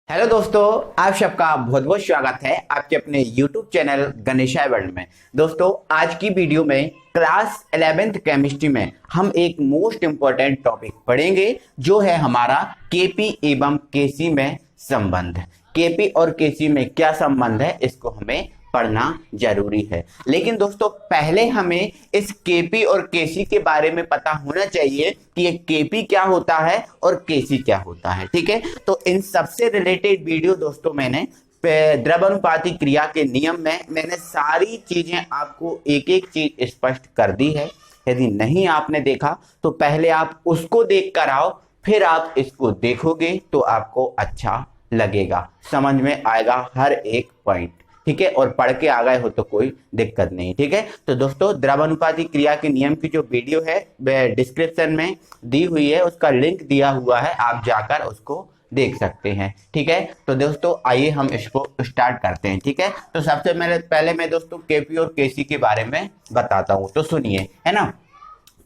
Hello दोस्तों, आप सबका बहुत बहुत स्वागत है आपके अपने YouTube चैनल गणेशाय वर्ल्ड में। दोस्तों, आज की वीडियो में क्लास 11th केमिस्ट्री में हम एक मोस्ट इंपॉर्टेंट टॉपिक पढ़ेंगे जो है हमारा केपी एवं केसी में संबंध। केपी और केसी में क्या संबंध है इसको हमें पढ़ना जरूरी है। लेकिन दोस्तों, पहले हमें इस केपी और केसी के बारे में पता होना चाहिए कि ये केपी क्या होता है और केसी क्या होता है। ठीक है, तो इन सबसे रिलेटेड वीडियो दोस्तों मैंने द्रव्यानुपाती क्रिया के नियम में मैंने सारी चीजें आपको एक एक चीज स्पष्ट कर दी है। यदि नहीं आपने देखा तो पहले आप उसको देख कर आओ, फिर आप इसको देखोगे तो आपको अच्छा लगेगा, समझ में आएगा हर एक पॉइंट। ठीक है, और पढ़ के आ गए हो तो कोई दिक्कत नहीं। ठीक है, तो दोस्तों द्रव्यानुपाती क्रिया के नियम की जो वीडियो है डिस्क्रिप्शन में दी हुई है, उसका लिंक दिया हुआ है, आप जाकर उसको देख सकते हैं। ठीक है, तो दोस्तों आइए हम इसको स्टार्ट करते हैं। ठीक है, तो सबसे पहले मैं दोस्तों केपी और केसी के बारे में बताता हूँ, तो सुनिए, है ना।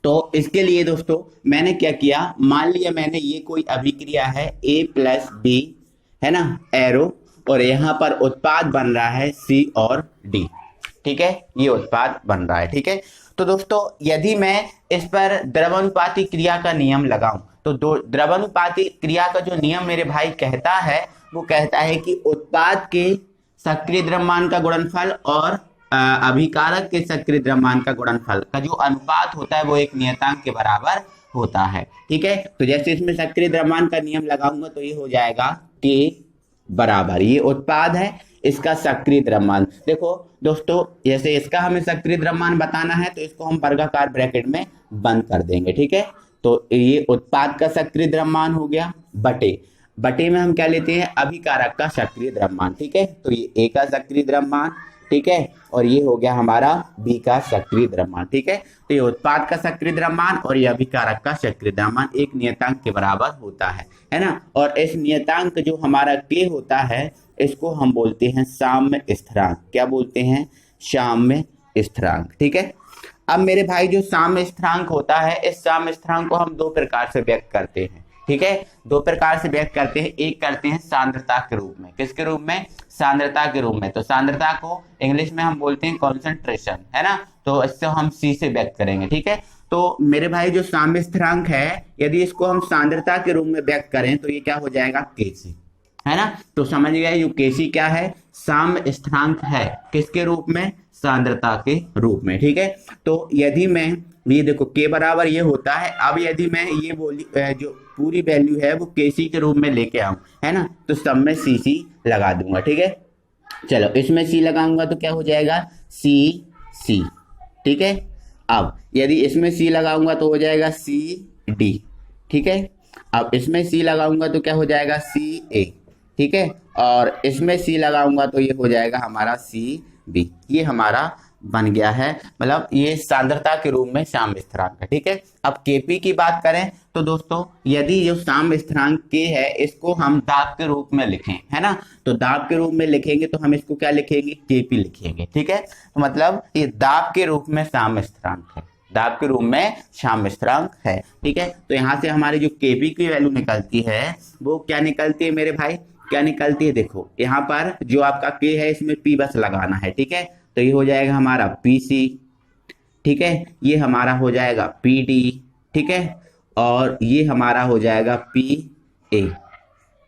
तो इसके लिए दोस्तों मैंने क्या किया, मान लिया मैंने ये कोई अभिक्रिया है A+B, है ना, एरो, और यहाँ पर उत्पाद बन रहा है C और D। ठीक है, ये उत्पाद बन रहा है। ठीक है, तो दोस्तों यदि मैं इस पर द्रव्यानुपाती क्रिया का नियम लगाऊं तो द्रव्यानुपाती क्रिया का जो नियम मेरे भाई कहता है वो कहता है कि उत्पाद के सक्रिय द्रव्यमान का गुणनफल और अभिकारक के सक्रिय द्रव्यमान का गुणनफल का जो अनुपात होता है वो एक नियतांक के बराबर होता है। ठीक है, तो जैसे इसमें सक्रिय द्रव्यमान का नियम लगाऊंगा तो ये हो जाएगा K बराबर, ये उत्पाद है, इसका सक्रिय द्रव्यमान। देखो दोस्तों, जैसे इसका हमें सक्रिय द्रव्यमान बताना है तो इसको हम वर्गाकार ब्रैकेट में बंद कर देंगे। ठीक है, तो ये उत्पाद का सक्रिय द्रव्यमान हो गया, बटे में हम क्या लेते हैं, अभिकारक का सक्रिय द्रव्यमान। ठीक है, तो ये A का सक्रिय द्रव्यमान, ठीक है, और ये हो गया हमारा B का सक्रिय द्रव्यमान। ठीक है, तो ये उत्पाद का सक्रिय द्रव्यमान और ये अभिकारक का सक्रिय द्रव्यमान एक नियतांक के बराबर होता है ना। और इस नियतांक जो हमारा K होता है इसको हम बोलते हैं साम्य स्थिरांक। क्या बोलते हैं, साम्य स्थिरांक। ठीक है, अब मेरे भाई जो साम्य स्थिरांक होता है, इस साम्य स्थिरांक को हम दो प्रकार से व्यक्त करते हैं। ठीक है, दो प्रकार से व्यक्त करते हैं। एक करते हैं सांद्रता के रूप में। किसके रूप में, सांद्रता के रूप में। तो सांद्रता को इंग्लिश में हम बोलते हैं कॉन्सेंट्रेशन, है ना, तो इससे हम C से व्यक्त करेंगे। ठीक है, तो मेरे भाई जो साम्य स्थिरांक है, यदि इसको हम सांद्रता के रूप में व्यक्त करें तो ये क्या हो जाएगा, Kc, है ना। तो समझ गए, ये Kc क्या है, साम्य स्थिरांक है। किसके रूप में, सांद्रता के रूप में। ठीक है, तो यदि मैं ये देखो K बराबर ये होता है, अब यदि मैं ये बोली जो पूरी वैल्यू है वो Kc के रूप में लेके आऊं, है ना, तो सब में Cc लगा दूंगा। ठीक है, चलो इसमें C लगाऊंगा तो क्या हो जाएगा, C। ठीक है, अब यदि इसमें C लगाऊंगा तो हो जाएगा CD। ठीक है, अब इसमें C लगाऊंगा तो क्या हो जाएगा, Ca। ठीक है, और इसमें C लगाऊंगा तो ये हो जाएगा हमारा Cb। ये हमारा बन गया है, मतलब ये सांद्रता के रूप में साम्य स्थिरांक है। ठीक है, अब Kp की बात करें तो दोस्तों यदि जो साम्य स्थिरांक K है इसको हम दाब के रूप में लिखें, है ना, तो दाब के रूप में लिखेंगे तो हम इसको क्या लिखेंगे, Kp लिखेंगे। ठीक है, तो मतलब ये दाब के रूप में साम्य स्थिरांक है, दाब के रूप में साम्य स्थिरांक है। ठीक है, तो यहाँ से हमारी जो Kp की वैल्यू निकलती है वो क्या निकलती है मेरे भाई, क्या निकलती है, देखो यहाँ पर जो आपका K है इसमें P बस लगाना है। ठीक है, तो ये हो जाएगा हमारा PC। ठीक है, ये हमारा हो जाएगा PD। ठीक है, और ये हमारा हो जाएगा PA।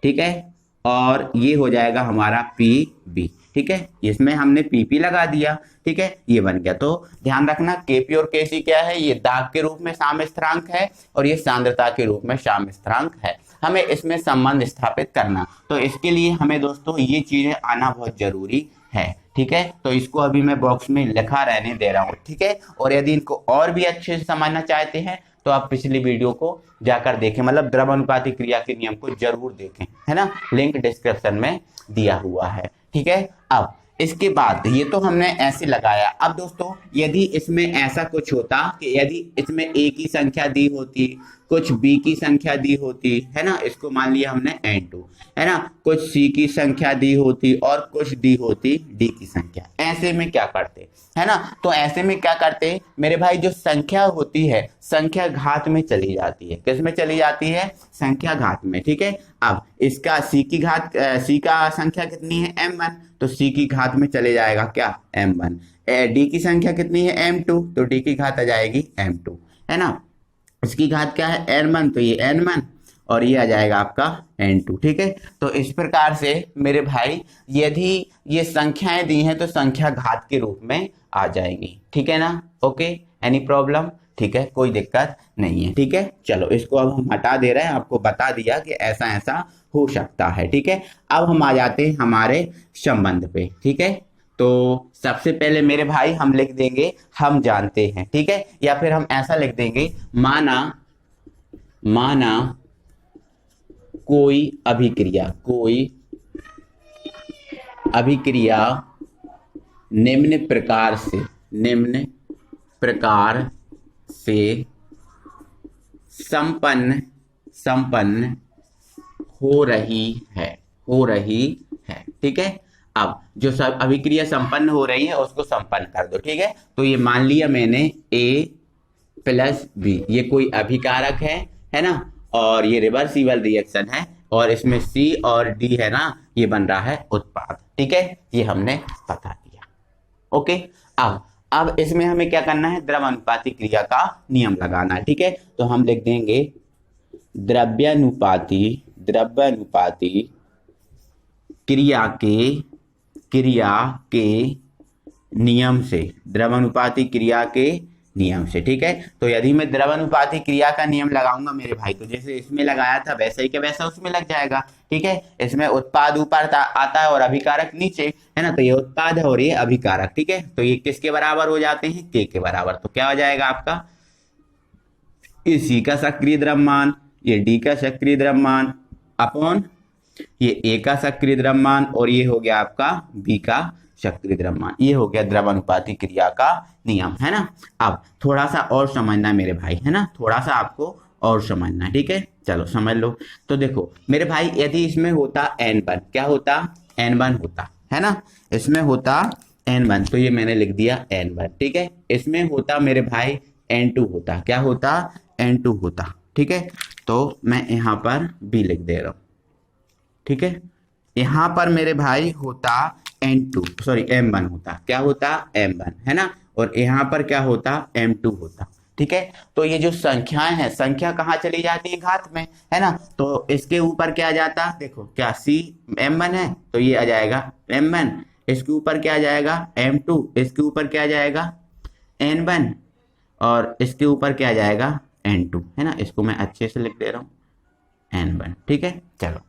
ठीक है, और ये हो जाएगा हमारा PB। ठीक है, इसमें हमने PP लगा दिया। ठीक है, ये बन गया। तो ध्यान रखना Kp और Kc क्या है, ये दाब के रूप में साम्य स्थिरांक है और ये सांद्रता के रूप में साम्य स्थिरांक है। हमें इसमें संबंध स्थापित करना, तो इसके लिए हमें दोस्तों ये चीजें आना बहुत जरूरी है। ठीक है, तो इसको अभी मैं बॉक्स में लिखा रहने दे रहा हूँ। ठीक है, और यदि इनको और भी अच्छे से समझना चाहते हैं तो आप पिछली वीडियो को जाकर देखें, मतलब द्रव्यानुपाती क्रिया के नियम को जरूर देखें, है ना, लिंक डिस्क्रिप्शन में दिया हुआ है। ठीक है, अब इसके बाद ये तो हमने ऐसे लगाया। अब दोस्तों यदि इसमें ऐसा कुछ होता कि यदि इसमें A की संख्या दी होती, कुछ B की संख्या दी होती, है ना, इसको मान लिया हमने N2, है ना, कुछ C की संख्या दी होती और कुछ दी होती D की संख्या, ऐसे में क्या करते, है ना, तो ऐसे में क्या करते मेरे भाई, जो संख्या होती है संख्या घात में चली जाती है। किस में चली जाती है, संख्या घात में। ठीक है, अब इसका सी का संख्या कितनी है m1, तो सी की घात में चले जाएगा क्या m1। डी की संख्या कितनी है m2, तो डी की घात आ जाएगी m2, है ना। इसकी घात क्या है n1, तो ये n1 और ये आ जाएगा आपका n2। ठीक है, तो इस प्रकार से मेरे भाई यदि ये संख्याएं दी हैं तो संख्या घात के रूप में आ जाएगी। ठीक है ना, ओके, एनी प्रॉब्लम? ठीक है, कोई दिक्कत नहीं है। ठीक है, चलो इसको अब हम हटा दे रहे हैं, आपको बता दिया कि ऐसा ऐसा हो सकता है। ठीक है, अब हम आ जाते हैं हमारे संबंध पे। ठीक है, तो सबसे पहले मेरे भाई हम लिख देंगे हम जानते हैं। ठीक है, या फिर हम ऐसा लिख देंगे माना कोई अभिक्रिया निम्न प्रकार से संपन्न हो रही है। ठीक है, अब जो सब अभिक्रिया संपन्न हो रही है उसको संपन्न कर दो। ठीक है, तो ये मान लिया मैंने A + B, ये कोई अभिकारक है ना, और ये रिवर्सिबल रिएक्शन है, और इसमें C और D है ना, ये बन रहा है उत्पाद। ठीक है, ये हमने बता दिया। ओके, अब इसमें हमें क्या करना है, द्रव्यानुपाती क्रिया का नियम लगाना है। ठीक है, तो हम लिख देंगे द्रव्यानुपाती क्रिया के नियम से, द्रव्यानुपाती क्रिया के नियम से। ठीक है, तो यदि मैं द्रव्यानुपाती क्रिया का नियम लगाऊंगा मेरे भाई, तो जैसे इसमें लगाया था वैसा ही के वैसा उसमें लग जाएगा। ठीक है, इसमें उत्पाद ऊपर आता है और अभिकारक नीचे, है ना, तो ये उत्पाद है और ये अभिकारक। ठीक है, तो ये किसके बराबर हो जाते हैं, K के बराबर। तो क्या हो जाएगा आपका, ये C का सक्रिय द्रव्यमान, ये D का सक्रिय द्रव्यमान अपॉन ये A का सक्रिय द्रव्यमान, और ये हो गया आपका B का सक्रिय द्रव्यमान। ये हो गया द्रव्यानुपाती क्रिया का नियम, है ना। अब थोड़ा सा और समझना है मेरे भाई, है ना, थोड़ा सा आपको और समझना है। ठीक है, चलो समझ लो। तो देखो मेरे भाई, यदि इसमें होता N1, क्या होता, N1 होता, है ना, इसमें होता N1, तो ये मैंने लिख दिया N1। ठीक है, इसमें होता मेरे भाई N2 होता, क्या होता, N2 होता। ठीक है, तो मैं यहाँ पर B लिख दे रहा हूँ। ठीक है, यहाँ पर मेरे भाई होता M1 होता, क्या होता, M1, है ना, और यहाँ पर क्या होता, M2 होता। ठीक है, तो ये जो संख्याएं हैं, संख्या कहाँ चली जाती है, घात में, है ना, तो इसके ऊपर क्या आ जाता, देखो क्या C M1 है, तो ये आ जाएगा M1, इसके ऊपर क्या आ जाएगा M2, इसके ऊपर क्या आ जाएगा N1, और इसके ऊपर क्या आ जाएगा N2, है ना, इसको मैं अच्छे से लिख दे रहा हूँ N1। ठीक है, चलो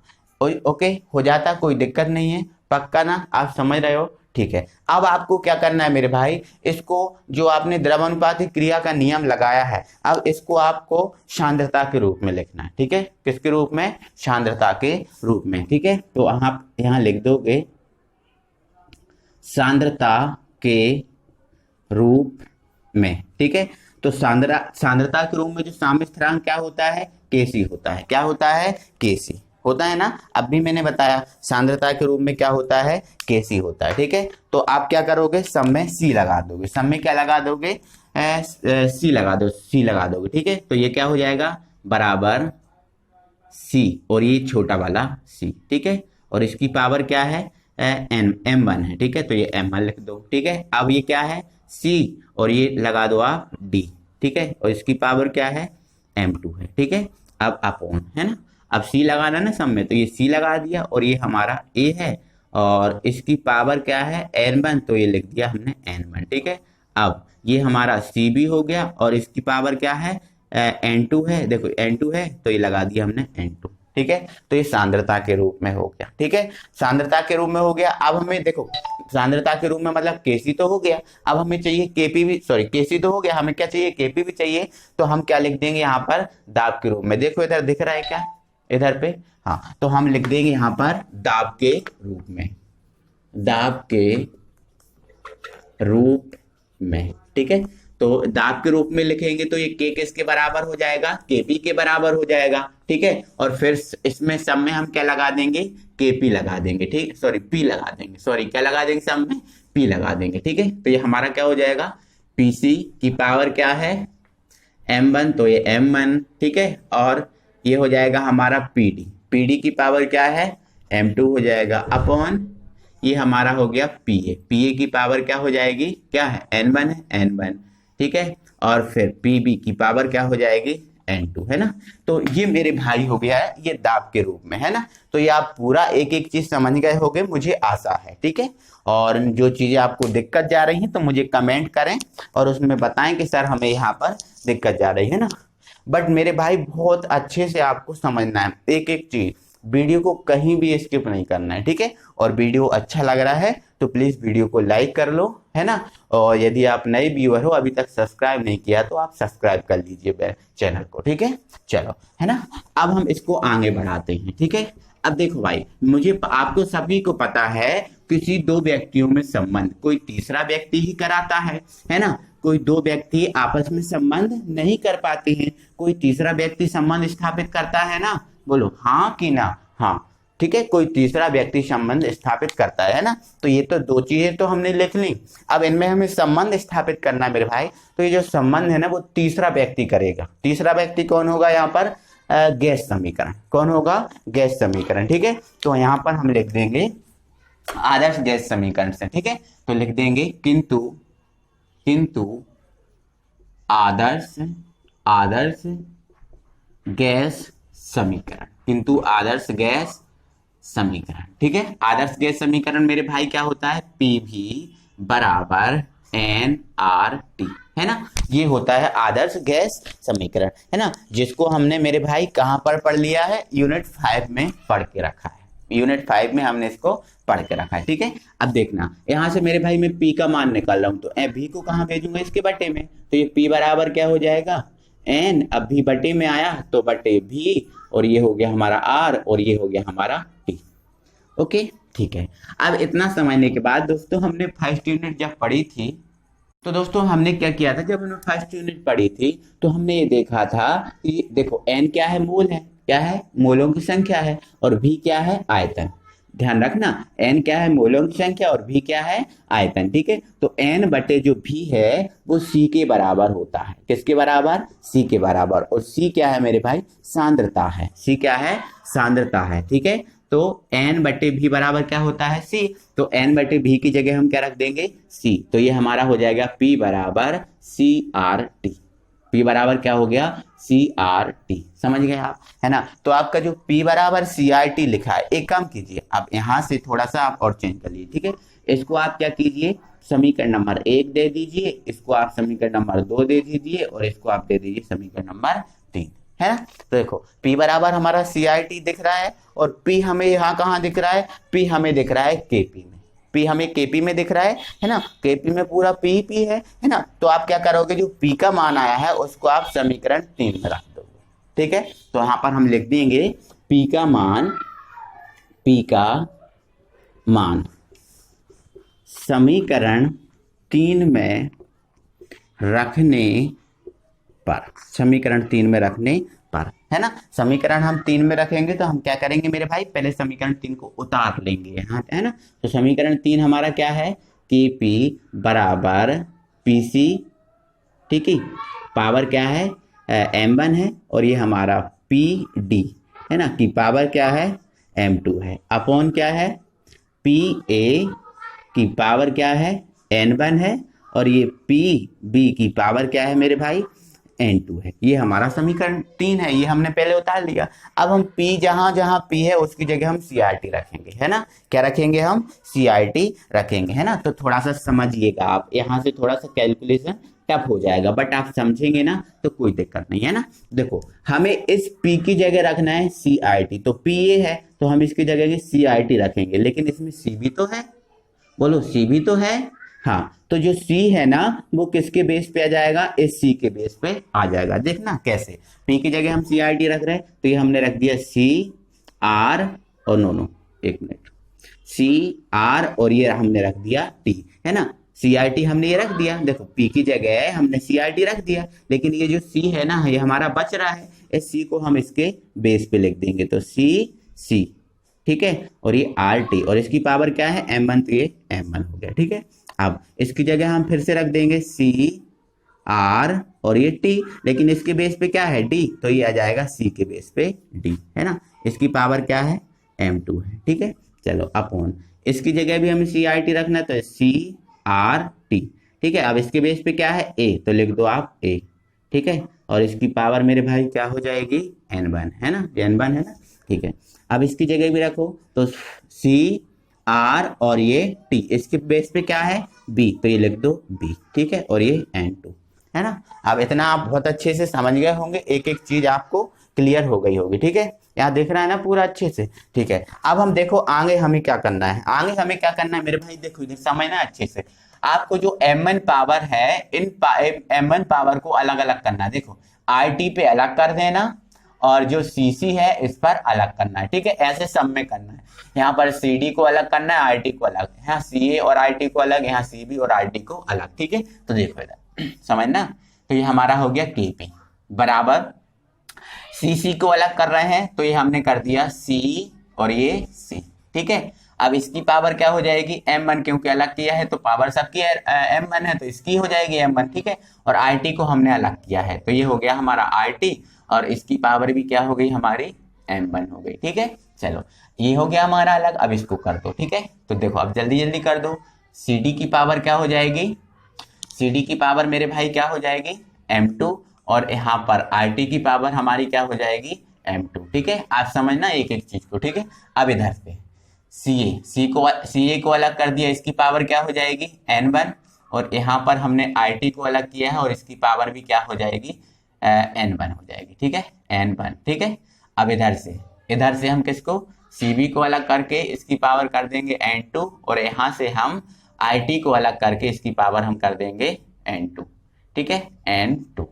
ओके, हो जाता, कोई दिक्कत नहीं है, पक्का ना, आप समझ रहे हो। ठीक है, अब आपको क्या करना है मेरे भाई, इसको जो आपने द्रव्यानुपाती क्रिया का नियम लगाया है, अब इसको आपको सांद्रता के रूप में लिखना है। ठीक है, किसके रूप में, सांद्रता के रूप में। ठीक है, तो आप यहाँ लिख दोगे सांद्रता के रूप में। ठीक है, तो सांद्रता के रूप में जो साम्य स्थिरांक क्या होता है, Kc होता है, क्या होता है, Kc होता है ना। अब भी मैंने बताया सांद्रता के रूप में क्या होता है, Kc होता है। ठीक है, तो आप क्या करोगे, सब में C लगा दोगे, सब में क्या लगा दोगे, C लगा दोगे। ठीक है, तो ये क्या हो जाएगा, बराबर C, और ये छोटा वाला C। ठीक है, और इसकी पावर क्या है, M1 है। ठीक है, तो ये M1 लिख दो। ठीक है, अब ये क्या है, C, और ये लगा दो आप D। ठीक है, और इसकी पावर क्या है, M2 है। ठीक है, अब अपॉन, है ना, अब C लगाना ना सब में, तो ये C लगा दिया, और ये हमारा A है, और इसकी पावर क्या है N1, तो ये लिख दिया हमने N1। ठीक है, अब ये हमारा C भी हो गया, और इसकी पावर क्या है N2 है, देखो N2 है, तो ये लगा दिया हमने N2। ठीक है, तो ये सांद्रता के रूप में हो गया। ठीक है, सांद्रता के रूप में हो गया। अब हमें देखो सांद्रता के रूप में मतलब Kc तो हो गया, अब हमें चाहिए Kp भी, सॉरी Kc तो हो गया, हमें क्या चाहिए, Kp भी चाहिए। तो हम क्या लिख देंगे यहाँ पर, दाब के रूप में। देखो इधर दिख रहा है क्या, इधर पे, हाँ, तो हम लिख देंगे यहाँ पर दाब के रूप में, दाब के रूप में। ठीक है, तो दाब के रूप में लिखेंगे तो ये K किसके बराबर हो जाएगा, Kp के बराबर हो जाएगा। ठीक है, और फिर इसमें सब में हम क्या लगा देंगे, Kp लगा देंगे। ठीक, सॉरी P लगा देंगे, सॉरी क्या लगा देंगे, सब में P लगा देंगे। ठीक है, तो ये हमारा क्या हो जाएगा, Pc की पावर क्या है M1, तो ये M1। ठीक है, और ये हो जाएगा हमारा PD, पी डी की पावर क्या है m2 हो जाएगा अपॉन ये हमारा हो गया पी ए की पावर क्या हो जाएगी, क्या है n1 है n1, ठीक है। और फिर पी बी की पावर क्या हो जाएगी n2, है ना। तो ये मेरे भाई हो गया है ये दाब के रूप में, है ना। तो ये आप पूरा एक एक चीज समझ गए होगे, मुझे आशा है, ठीक है। और जो चीजें आपको दिक्कत जा रही हैं तो मुझे कमेंट करें और उसमें बताएं कि सर हमें यहाँ पर दिक्कत जा रही है ना। बट मेरे भाई बहुत अच्छे से आपको समझना है एक एक चीज, वीडियो को कहीं भी स्किप नहीं करना है, ठीक है। और वीडियो अच्छा लग रहा है तो प्लीज वीडियो को लाइक कर लो, है ना। और यदि आप नए व्यूअर हो अभी तक सब्सक्राइब नहीं किया तो आप सब्सक्राइब कर लीजिए चैनल को, ठीक है। चलो, है ना। अब हम इसको आगे बढ़ाते हैं, ठीक है। अब देखो भाई, मुझे आपको सभी को पता है किसी दो व्यक्तियों में संबंध कोई तीसरा व्यक्ति ही कराता है ना। कोई दो व्यक्ति आपस में संबंध नहीं कर पाते हैं, कोई तीसरा व्यक्ति संबंध स्थापित करता है ना, बोलो हाँ कि ना, हाँ, ठीक है। कोई तीसरा व्यक्ति संबंध स्थापित करता है ना। तो ये तो दो चीजें तो हमने लिख ली, अब इनमें हमें संबंध स्थापित करना है मेरे भाई। तो ये जो संबंध है ना वो तीसरा व्यक्ति करेगा। तीसरा व्यक्ति कौन होगा यहाँ पर, गैस समीकरण। कौन होगा, गैस समीकरण, ठीक है। तो यहाँ पर हम लिख देंगे आदर्श गैस समीकरण से, ठीक है। तो लिख देंगे किंतु आदर्श गैस समीकरण, किंतु आदर्श गैस समीकरण, ठीक है। आदर्श गैस समीकरण मेरे भाई क्या होता है, पी वी बराबर एन आर टी, है ना। ये होता है आदर्श गैस समीकरण, है ना, जिसको हमने मेरे भाई कहाँ पर पढ़ लिया है, यूनिट 5 में पढ़ के रखा है। यूनिट 5 में हमने इसको पढ़ के रखा है, ठीक है। अब देखना यहां से मेरे भाई मैं पी का मान निकाल रहा हूं, तो भी को कहां भेजूंगा, इसके बटे में। तो ये पी बराबर क्या हो जाएगा एन, अब भी बटे में आया तो बटे भी, और ये हो गया हमारा आर और ये हो गया हमारा टी। ओके, ठीक है। अब इतना समझने के बाद दोस्तों हमने फर्स्ट यूनिट जब पढ़ी थी तो दोस्तों हमने क्या किया था, जब हमने फर्स्ट यूनिट पढ़ी थी तो हमने ये देखा था कि देखो एन क्या है, मोल है, क्या है, मोलों की संख्या है, और भी क्या है, आयतन। ध्यान रखना, एन क्या है, मोलों की संख्या, और भी क्या है, आयतन, ठीक है। तो एन बटे जो भी है वो सी के बराबर होता है। किसके बराबर, सी के बराबर। और सी क्या है मेरे भाई, सांद्रता है। सी क्या है, सांद्रता है, ठीक है। तो एन बटे भी बराबर क्या होता है, सी। तो एन बटे भी की जगह हम क्या रख देंगे, सी। तो ये हमारा हो जाएगा पी बराबर सी आर टी। पी बराबर क्या हो गया, सी आर टी। समझ गए आप, है ना। तो आपका जो पी बराबर सी आर टी लिखा है, एक काम कीजिए आप यहां से थोड़ा सा आप और चेंज कर लीजिए, ठीक है। इसको आप क्या कीजिए, समीकरण नंबर 1 दे दीजिए, इसको आप समीकरण नंबर 2 दे दीजिए, और इसको आप दे दीजिए समीकरण नंबर 3, है ना। तो देखो P बराबर हमारा CRT दिख रहा है, और P हमें यहाँ कहाँ दिख रहा है, P हमें दिख रहा है KP में। P हमें KP में दिख रहा है ना। KP में पूरा P है ना। तो आप क्या करोगे, जो P का मान आया है उसको आप समीकरण 3 में रख दोगे, ठीक है। तो यहाँ पर हम लिख देंगे P का मान समीकरण 3 में रखने पर, समीकरण 3 में रखने पर, है ना। समीकरण हम 3 में रखेंगे तो हम क्या करेंगे मेरे भाई, पहले समीकरण 3 को उतार लेंगे यहाँ, है ना। तो समीकरण 3 हमारा क्या है, कि P बराबर PC, ठीक है। पावर क्या है, M1 है, और ये हमारा PD, है ना, की पावर क्या है, M2 है, अपॉन क्या है, PA की पावर क्या है, N1 है, और ये PB की पावर क्या है मेरे भाई, N2 है। ये हमारा समीकरण 3 है, ये हमने पहले उतार लिया। अब हम P जहां जहां P है उसकी जगह हम CRT रखेंगे, है ना। क्या रखेंगे हम, CRT रखेंगे, है ना। तो थोड़ा सा समझिएगा आप, यहां से थोड़ा सा कैलकुलेशन टफ हो जाएगा, बट आप समझेंगे ना तो कोई दिक्कत नहीं, है ना। देखो हमें इस P की जगह रखना है CRT, तो P ये है तो हम इसकी जगह CRT रखेंगे, लेकिन इसमें C भी तो है, बोलो C भी तो है, हाँ। तो जो C है ना वो किसके बेस पे आ जाएगा, इस C के बेस पे आ जाएगा। देखना कैसे, P की जगह हम CRT रख रहे हैं, तो ये हमने रख दिया CR, और नो एक मिनट, CR, और ये हमने रख दिया T, है ना। CRT हमने ये रख दिया, देखो P की जगह हमने CRT रख दिया, लेकिन ये जो C है ना ये हमारा बच रहा है, इस C को हम इसके बेस पे लिख देंगे, तो C, ठीक है। और ये RT, और इसकी पावर क्या है, M1, तो ये M1 हो गया, ठीक है। अब इसकी जगह हम फिर से रख देंगे CR, और ये T, लेकिन इसके बेस पे क्या है D, तो ये आ जाएगा C के बेस पे D, है ना। इसकी पावर क्या है m2 है, ठीक है। चलो अपॉन इसकी जगह भी हमें CRT रखना है तो CRT, ठीक है। अब इसके बेस पे क्या है a, तो लिख दो आप a, ठीक है। और इसकी पावर मेरे भाई क्या हो जाएगी n1 है ना, n1 है ना, ठीक है। अब इसकी जगह भी रखो तो CR और ये T, इसके बेस पे क्या है B, तो ये लिख दो B, ठीक है। और ये n2 है ना। अब इतना आप बहुत अच्छे से समझ गए होंगे, एक एक चीज आपको क्लियर हो गई होगी, ठीक है। यहाँ देख रहा है ना पूरा अच्छे से, ठीक है। अब हम देखो आगे हमें क्या करना है, आगे हमें क्या करना है मेरे भाई, देखो इधर समझना अच्छे से। आपको जो m1 पावर है, इन m1 पावर को अलग अलग करना है। देखो RT पे अलग कर देना और जो CC है इस पर अलग करना है, ठीक है। ऐसे सब में करना है। यहाँ पर CD को अलग करना है, RT को अलग, यहाँ CA और RT को अलग, यहाँ CB और RT को अलग, ठीक है। तो देखो इधर समझना, तो ये हमारा हो गया KP बराबर CC को अलग कर रहे हैं तो ये हमने कर दिया C और ये C, ठीक है। अब इसकी पावर क्या हो जाएगी m1, क्योंकि अलग किया है तो पावर सबकी m1 है तो इसकी हो जाएगी m1, ठीक है। और RT को हमने अलग किया है तो ये हो गया हमारा RT और इसकी पावर भी क्या हो गई हमारी m1 हो गई, ठीक है। चलो ये हो गया हमारा अलग, अब इसको कर दो, ठीक है। तो देखो अब जल्दी जल्दी कर दो, CD की पावर क्या हो जाएगी, CD की पावर मेरे भाई क्या हो जाएगी m2 और यहाँ पर RT की पावर हमारी क्या हो जाएगी m2, ठीक है। आप समझना एक एक चीज को, ठीक है। अब इधर से CA को अलग कर दिया, इसकी पावर क्या हो जाएगी n1 और यहाँ पर हमने RT को अलग किया है और इसकी पावर भी क्या हो जाएगी n1 हो जाएगी, ठीक है, n1, ठीक है। अब इधर से हम किसको CB को अलग करके इसकी पावर कर देंगे n2 और यहाँ से हम RT को अलग करके इसकी पावर हम कर देंगे n2, ठीक है, n2।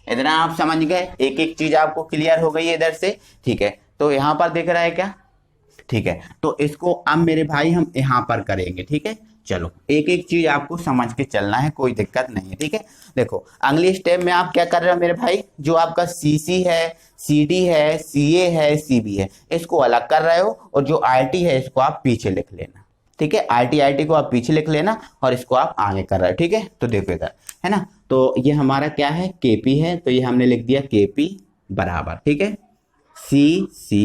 इतना आप समझ गए, एक एक चीज आपको क्लियर हो गई है इधर से, ठीक है। तो यहाँ पर दिख रहा है क्या, ठीक है। तो इसको अब मेरे भाई हम यहाँ पर करेंगे, ठीक है। चलो एक एक चीज आपको समझ के चलना है, कोई दिक्कत नहीं है, ठीक है। देखो अगली स्टेप में आप क्या कर रहे हो मेरे भाई, जो आपका CC है, CD है, CA है, CB है, इसको अलग कर रहे हो और जो RT है इसको आप पीछे लिख लेना, ठीक है। RT को आप पीछे लिख लेना और इसको आप आगे कर रहे हो, ठीक है। तो देखो इधर है ना, तो ये हमारा क्या है KP है, तो ये हमने लिख दिया KP बराबर, ठीक है, CC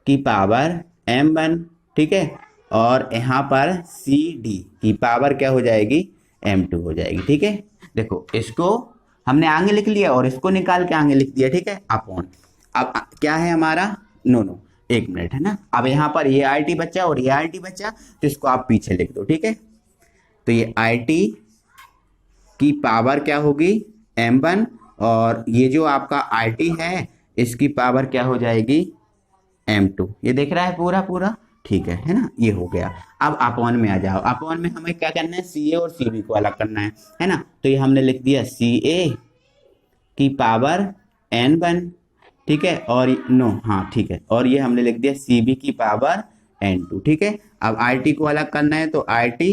की पावर m1, ठीक है। और यहाँ पर CD की पावर क्या हो जाएगी m2 हो जाएगी, ठीक है। देखो इसको हमने आगे लिख लिया और इसको निकाल के आगे लिख दिया, ठीक है, अपॉन। अब क्या है हमारा, नो एक मिनट है ना, अब यहाँ पर ये RT बचा और ये RT बचा तो इसको आप पीछे लिख दो, ठीक है। तो ये RT की पावर क्या होगी m1 और ये जो आपका RT है इसकी पावर क्या हो जाएगी m2, ये देख रहा है पूरा, ठीक है ना, ये हो गया। अब अपॉन में आ जाओ, अपॉन में हमें क्या करना है CA और CB को अलग करना है ना। तो ये हमने लिख दिया CA की पावर n1, ठीक है, और ठीक है, और ये हमने लिख दिया CB की पावर n2, ठीक है। अब RT को अलग करना है तो RT,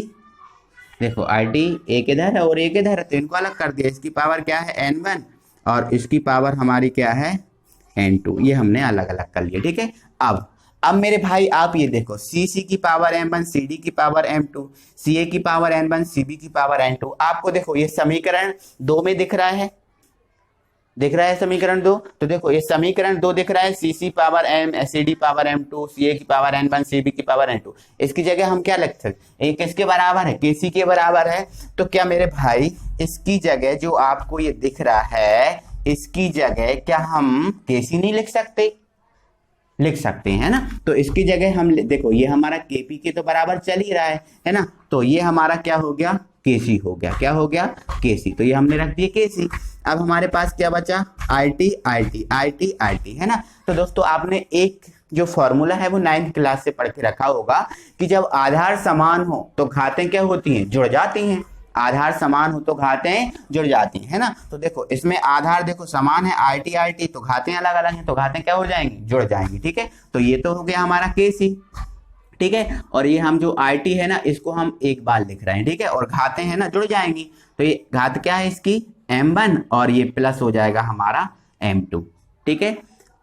देखो RT एक इधर है और एक इधर है तो इनको अलग कर दिया, इसकी पावर क्या है n1 और इसकी पावर हमारी क्या है n2, ये हमने अलग अलग कर लिया, ठीक है। अब मेरे भाई आप ये देखो CC की पावर m1, CD की पावर m2, CA की पावर n1, CB की पावर n2, आपको देखो ये समीकरण 2 में दिख रहा है समीकरण 2, तो देखो ये समीकरण 2 दिख रहा है, CC power m, CD power m2, CA की पावर n1, CB की पावर n2। इसकी जगह हम क्या लिख सकते, ये किसके बराबर है, KC के बराबर है। तो क्या मेरे भाई इसकी जगह जो आपको ये दिख रहा है इसकी जगह क्या हम KC नहीं लिख सकते, लिख सकते हैं ना। तो इसकी जगह हम देखो ये हमारा KP के तो बराबर चल ही रहा है ना, तो ये हमारा क्या हो गया KC हो गया, क्या हो गया KC, तो ये हमने रख दिया KC। अब हमारे पास क्या बचा RT है ना। तो दोस्तों आपने एक जो फॉर्मूला है वो 9th क्लास से पढ़ के रखा होगा कि जब आधार समान हो तो घातें क्या होती हैं, जुड़ जाती हैं, आधार समान हो तो घातें जुड़ जाती है ना। तो देखो इसमें आधार देखो समान है RT तो घातें अलग अलग हैं तो घातें क्या हो जाएंगी, जुड़ जाएंगी, ठीक है। तो ये तो हो गया हमारा KC, ठीक है। और ये हम जो RT है ना इसको हम एक बार लिख रहे हैं, ठीक है, और घातें हैं ना जुड़ जाएंगी, तो ये घात क्या है इसकी m1 और ये प्लस हो जाएगा हमारा m2, ठीक है,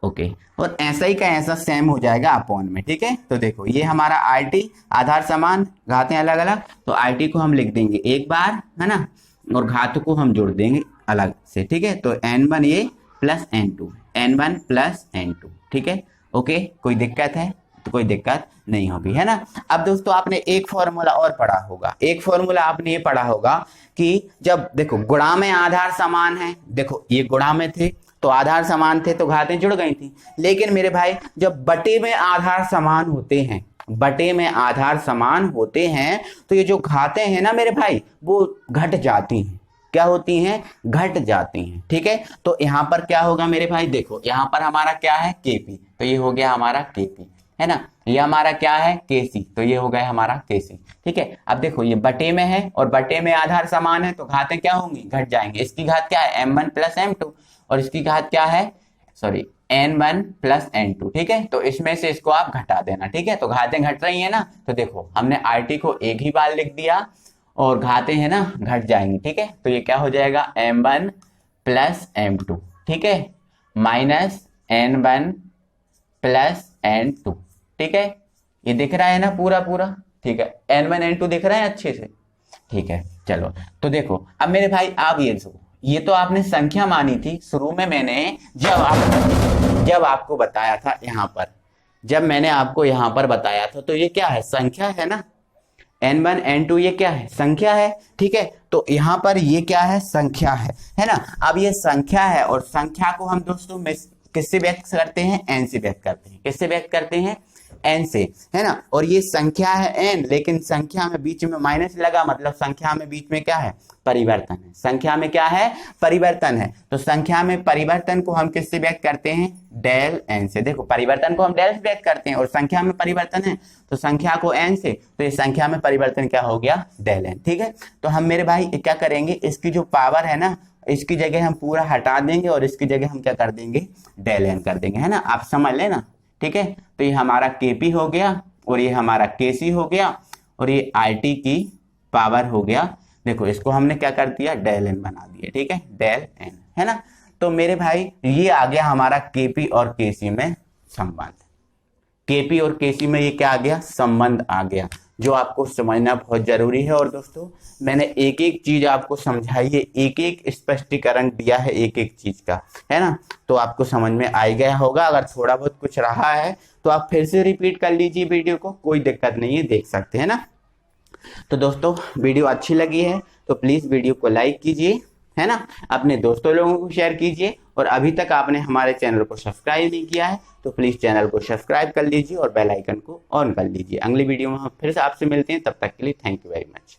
ओके। और ऐसा ही का ऐसा सेम हो जाएगा अपॉन में, ठीक है। तो देखो ये हमारा RT आधार समान घातें अलग अलग, तो RT को हम लिख देंगे एक बार है ना और घात को हम जोड़ देंगे अलग से, ठीक है। तो n1 ये plus n2, n1 plus n2, ठीक है, ओके, कोई दिक्कत है? तो कोई दिक्कत नहीं होगी, है ना। अब दोस्तों आपने एक फॉर्मूला और पढ़ा होगा, एक फॉर्मूला आपने ये पढ़ा होगा कि जब देखो गुणा में आधार समान है, देखो ये गुणा में थे तो आधार समान थे तो घातें जुड़ गई थी, लेकिन मेरे भाई जब बटे में आधार समान होते हैं, बटे में आधार समान होते हैं तो ये जो घातें हैं ना मेरे भाई वो घट जाती हैं। क्या होती हैं? घट जाती हैं। ठीक है, तो यहां पर क्या होगा मेरे भाई, देखो यहां पर हमारा क्या है केपी, तो ये हो गया हमारा केपी, है ना। ये हमारा क्या है केसी, तो ये हो गया हमारा केसी। ठीक है, अब देखो ये बटे में है और बटे में आधार समान है तो घातें क्या होंगी? घट जाएंगे। इसकी घात क्या है? m1 प्लस m2 और इसकी घात क्या है? Sorry n1 plus n2। ठीक है, तो इसमें से इसको आप घटा देना। ठीक है, तो घातें घट रही है ना, तो देखो हमने RT को एक ही बार लिख दिया और घातें हैं ना घट जाएंगी। ठीक है, तो ये क्या हो जाएगा m1 प्लस m2, ठीक है, माइनस n1 प्लस n2। ठीक है, ये दिख रहा है ना पूरा पूरा? ठीक है, n1 n2 दिख रहा है अच्छे से? ठीक है, चलो तो देखो अब मेरे भाई आप ये तो आपने संख्या मानी थी शुरू में। मैंने जब आपको बताया था यहाँ पर, जब मैंने आपको यहाँ पर बताया था तो ये क्या है? संख्या है ना। n1 n2 ये क्या है? संख्या है। ठीक है, तो यहाँ पर ये क्या है? संख्या है ना। अब ये संख्या है और संख्या को हम दोस्तों किससे व्यक्त करते हैं? n से व्यक्त करते हैं। किससे व्यक्त करते हैं? n से, है ना। और ये संख्या है n, लेकिन संख्या में बीच में माइनस लगा, मतलब संख्या में बीच में क्या है? परिवर्तन है। संख्या में क्या है? परिवर्तन है। तो संख्या में परिवर्तन को हम किससे व्यक्त करते हैं? डेल n से। देखो परिवर्तन को हम डेल से व्यक्त करते हैं और संख्या में परिवर्तन है तो संख्या को n से, तो ये संख्या में परिवर्तन क्या हो गया? डेल n। ठीक है, तो हम मेरे भाई क्या करेंगे, इसकी जो पावर है ना इसकी जगह हम पूरा हटा देंगे और इसकी जगह हम क्या कर देंगे? डेल n कर देंगे, है ना। आप समझ लेना। ठीक है, तो ये हमारा केपी हो गया और ये हमारा केसी हो गया और ये आरटी की पावर हो गया। देखो इसको हमने क्या कर दिया? डेल एन बना दिया। ठीक है, डेल एन, है ना। तो मेरे भाई ये आ गया हमारा केपी और केसी में संबंध। केपी और केसी में ये क्या आ गया? संबंध आ गया, जो आपको समझना बहुत जरूरी है। और दोस्तों मैंने एक एक चीज आपको समझाई है, एक एक स्पष्टीकरण दिया है एक एक चीज का, है ना। तो आपको समझ में आ गया होगा। अगर थोड़ा बहुत कुछ रहा है तो आप फिर से रिपीट कर लीजिए वीडियो को, कोई दिक्कत नहीं है, देख सकते हैं ना। तो दोस्तों वीडियो अच्छी लगी है तो प्लीज वीडियो को लाइक कीजिए, है ना। अपने दोस्तों लोगों को शेयर कीजिए और अभी तक आपने हमारे चैनल को सब्सक्राइब नहीं किया है तो प्लीज चैनल को सब्सक्राइब कर लीजिए और बेल आइकन को ऑन कर लीजिए। अगली वीडियो में हम फिर से आपसे मिलते हैं, तब तक के लिए थैंक यू वेरी मच।